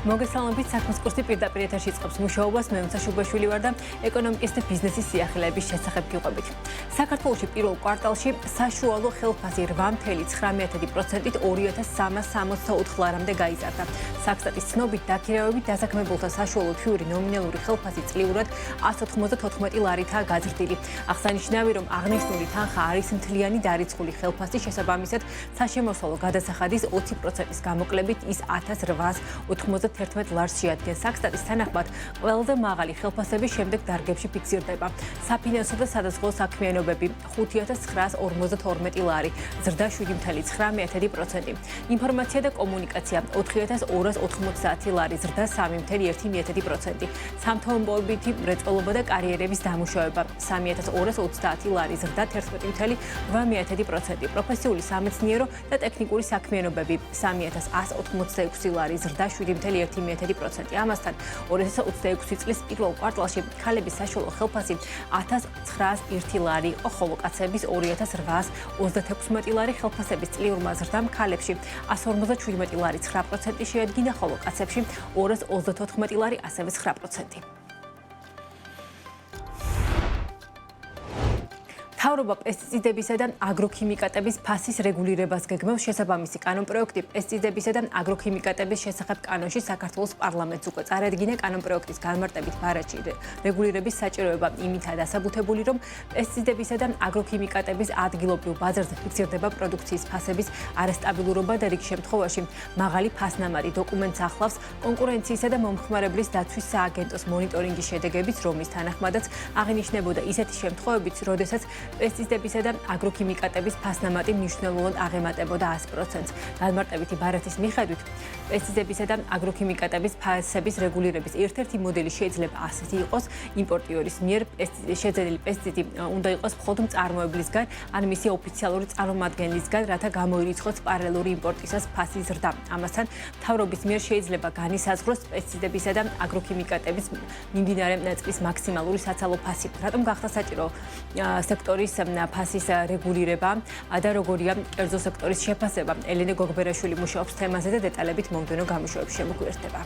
მოგესალმებით, საქმის კურსი პირდაპირ ეთერში იწყებს მუშაობას. მე უმცა შუბაშვილი ვარ და ეკონომიკის და ბიზნესის სიახლეების შესახებ გიყვებით. საქართველოში პირველ კვარტალში საშუალო ხელფასი 8.9%-ით 2364 ლარამდე გაიზარდა. საქსტატის ცნობით, დაქირავებით დასაქმებულთა საშუალო თვიური ნომინალური ხელფასი წლიურად 194 ლარითაა გაზრდილი. აღსანიშნავი, რომ აღნიშნული თანხა არის მთლიანი დარიცხული ხელფასი, შესაბამისად, საშემოსავლო გადასახადის 20%-ის გამოკლებით ის 1891 ლარს შეადგენს. საქსტატის თანახმად, ყველაზე მაღალი ხელფასები შემდეგ დარგებში ფიქსირდება. საფინანსო და სადაზღვო საქმიანობები 5942 ლარი, ზრდა 7.9%. ინფორმაცია და კომუნიკაცია 4290 ლარი, ზრდა 3.1%. სამთავრობითი მრეწველობა და კარიერების დამუშავება 3230 ლარი, ზრდა 11.8%. პროფესიული სამეცნიერო და ტექნიკური საქმიანობები 3186 ლარი, ზრდა 7.1%. ამასთან 2026 წლის პირველ კვარტალში ქალების საშუალო ხელფასი 1901 ლარი იყო, ხოლო კაცების 2836 ლარი. ხელფასების წლიურმა ზრდამ ქალებში 157 ლარი 9% შეადგინა, ხოლო კაცებში 234 ლარი ასევე 9%. მთავრობა პესტიციდებისა და აგროქიმიკატების ფასის რეგულირებას გეგმავს. შესაბამისი კანონპროექტი პესტიციდებისა და აგროქიმიკატების შესახებ კანონში საქართველოს პარლამენტს უკვე წარადგინა. კანონპროექტის განმარტებით ბარათში რეგულირების საჭიროება იმითაა დასაბუთებული, რომ პესტიციდებისა და აგროქიმიკატების ადგილობრივ ბაზარზე ფიქსირდება პროდუქციის ფასების არასტაბილურობა და რიგ შემთხვევაში მაღალი ფასნამარი დოკუმენტს ახლავს კონკურენციისა და მომხმარებლის დაცვის სააგენტოს მონიტორინგის შედეგებიც, რომლის თანახმადაც აღინიშნებოდა ისეთი შემთხვევებიც, როდესაც პესტიციდებისა და აგროქიმიკატების ფასნამატი მნიშვნელოვნად აღემატებოდა 100%-ს. განმარტებითი ბარათის მიხედვით, პესტიციდებისა და აგროქიმიკატების ფასების რეგულირების ერთ-ერთი მოდელი შეიძლება ასეთი იყოს: იმპორტიორის მიერ შეძენილი პესტიციდი უნდა იყოს მხოლოდ მწარმოებლისგან ან მისი ოფიციალური წარმომადგენლისგან, რათა გამოირიცხოს პარალელური იმპორტისას ფასის ზრდა. ამასთან, მთავრობის მიერ შეიძლება განისაზღვროს პესტიციდებისა და აგროქიმიკატების მიმდინარე წლის მაქსიმალური საცალო ფასი. რატომ გახდა საჭირო სექტორის ფასის რეგულირება და როგორია კერძო სექტორის შეფასება? ელენე გოგბერაშვილი მუშაობს თემაზე და დეტალებით მომდევნო გამოშვებებში შემოგვიერთდება.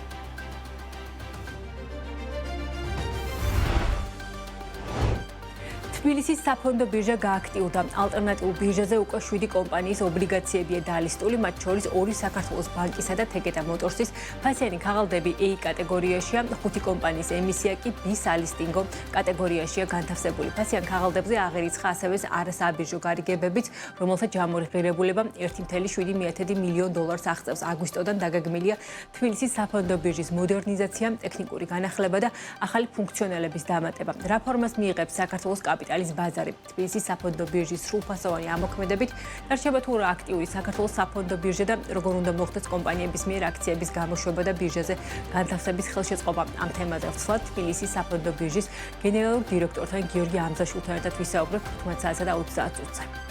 თბილისის საფონდო ბირჟა გააქტიურდა. ალტერნატიულ ბირჟაზე უკვე 7 კომპანიის ობლიგაციებია დალისტული, მათ შორის 2 საქართველოს ბანკისა და თეგეტა მოტორსის. ფასიანი ქაღალდები A კატეგორიაშია, 5 კომპანიის ემისია კი B სალისტინგო კატეგორიაშია განთავსებული. ფასიან ქაღალდებზე აღერიცხა ასევე არასაბირჟო გარიგებებიც, რომელთა ჯამური ღირებულება 1.7 მილიონ დოლარს აღწევს. აგვისტოდან დაგეგმილია თბილისის საფონდო ბირჟის მოდერნიზაცია, ტექნიკური განახლება და ახალი ფუნქციონალების დამატება. რაფორმას მიიღებს საქართველოს კაპიტალის ბაზარი. თბილისის საფონდო ბირჟის სრულფასოვანი ამოქმედებით დარჩება თუ რა აქტიური საქართველოს საფონდო ბირჟა და როგორ უნდა მოხდეს კომპანიების მიერ აქციების გამოშვება და ბირჟაზე განთავსების ხელშეწყობა. ამ თემაზე ვცლად თბილისის საფონდო ბირჟის გენერალურ დირექტორთან გიორგი ამზაშვილთან ერთად ვისაუბრებ 15:30-ზე.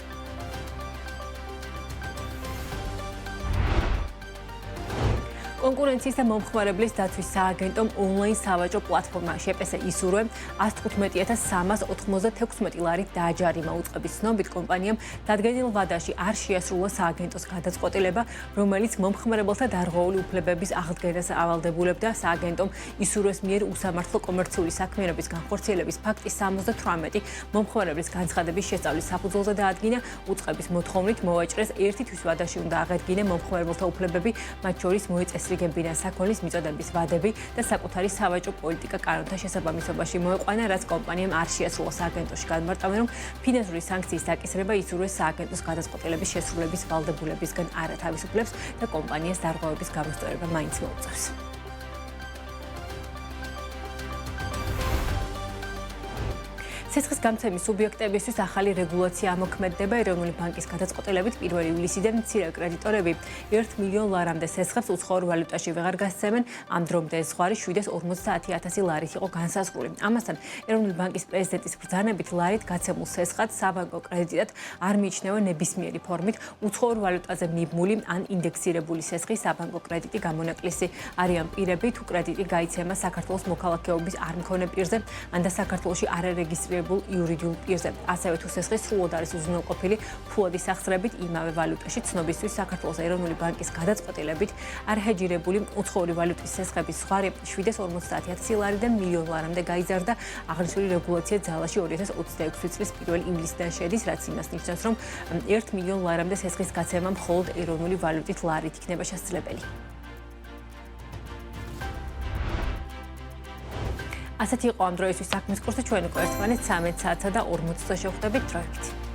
კონკურენციის და მომხმარებლის დაცვის სააგენტომ ონლაინ სავაჭრო პლატფორმა შპს ისურვე 115,396 ლარით დააჯარიმა. უწყების ცნობით, კომპანიამ დადგენილ ვადაში არ შეასრულა სააგენტოს გადაწყვეტილება, რომელიც მომხმარებელთა დარღვეული უფლებების აღდგენას ავალდებულებდა. სააგენტომ ისურვეს მიერ უსამართლო კომერციული საქმიანობის განხორციელების ფაქტი 78 მომხმარებლის განცხადების შესწავლის საფუძველზე დაადგინა. უწყების მოთხოვნით მოვაჭრეს ერთი თვის ვადაში უნდა აღედგინა მომხმარებელთა უფლებები, მათ შორის მოეწესრიგა გებინა საქონლის მიწოდების ვადები და საკუთარი სავაჭრო პოლიტიკა კანონთა შესაბამისობაში მოეყვანა, რაც კომპანიამ არ შეასრულა. სააგენტოში განმარტავენ, რომ ფინანსური სანქციის დაკისრება ისურვეს სააგენტოს გადაწყვეტილების შესრულების ვალდებულებისგან არ ათავისუფლებს და კომპანიას დარღვევების გამოსწორება მაინც მოუწევს. ცეცხლის გამცემის სუბიექტებისთვის ახალი რეგულაცია ამოქმედდება. ეროვნული ბანკის გადაწყვეტილებით 1 ივლისიდან მცირე კრედიტორები 1 მილიონ ლარამდე ცეცხლს უცხოურ ვალუტაში ვეღარ გასცემენ. ამ დრომდე ზღვარი 750,000 ლარით იყო განსაზღვრული. ამასთან, ეროვნული ბანკის პრეზიდენტის ბრძანებით ლარით გაცემულ ცეცხლს საბანკო კრედიტად არ მიიჩნევა ნებისმიერი ფორმით უცხოურ ვალუტაზე მიბმული ან ინდექსირებული ცეცხლის საბანკო კრედიტი გამონაკლისი არიან პირები, თუ კრედიტი გაიცემა საქართველოს მოქალაქეობის არ მქონე პირზე, ან და საქართველოში არ არეგისტრირებული არეგისტრირებულ იურიდიულ პირზე. ასევე თუ სესხი სრულად არის უზრუნველყოფილი ფულადის სახსრებით იმავე ვალუტაში, ცნობისთვის საქართველოს ეროვნული ბანკის გადაწყვეტილებით არჰეჯირებული უცხოური ვალუტის სესხების ზღვარი 750,000 ლარიდან $1,000,000 ლარამდე გაიზარდა. აღნიშნული რეგულაცია ძალაში 2026 წლის 1 ივლისიდან შედის, რაც იმას ნიშნავს, რომ $1,000,000 ლარამდე სესხის გაცემა მხოლოდ ეროვნული ვალუტით ლარით იქნება შესაძლებელი. ასეთი იყო ამ დროისთვის საქმის კურსი, ჩვენ უკვე ერთმანეთს 13 საათსა და 40 წუთში შევხვდებით დროებით.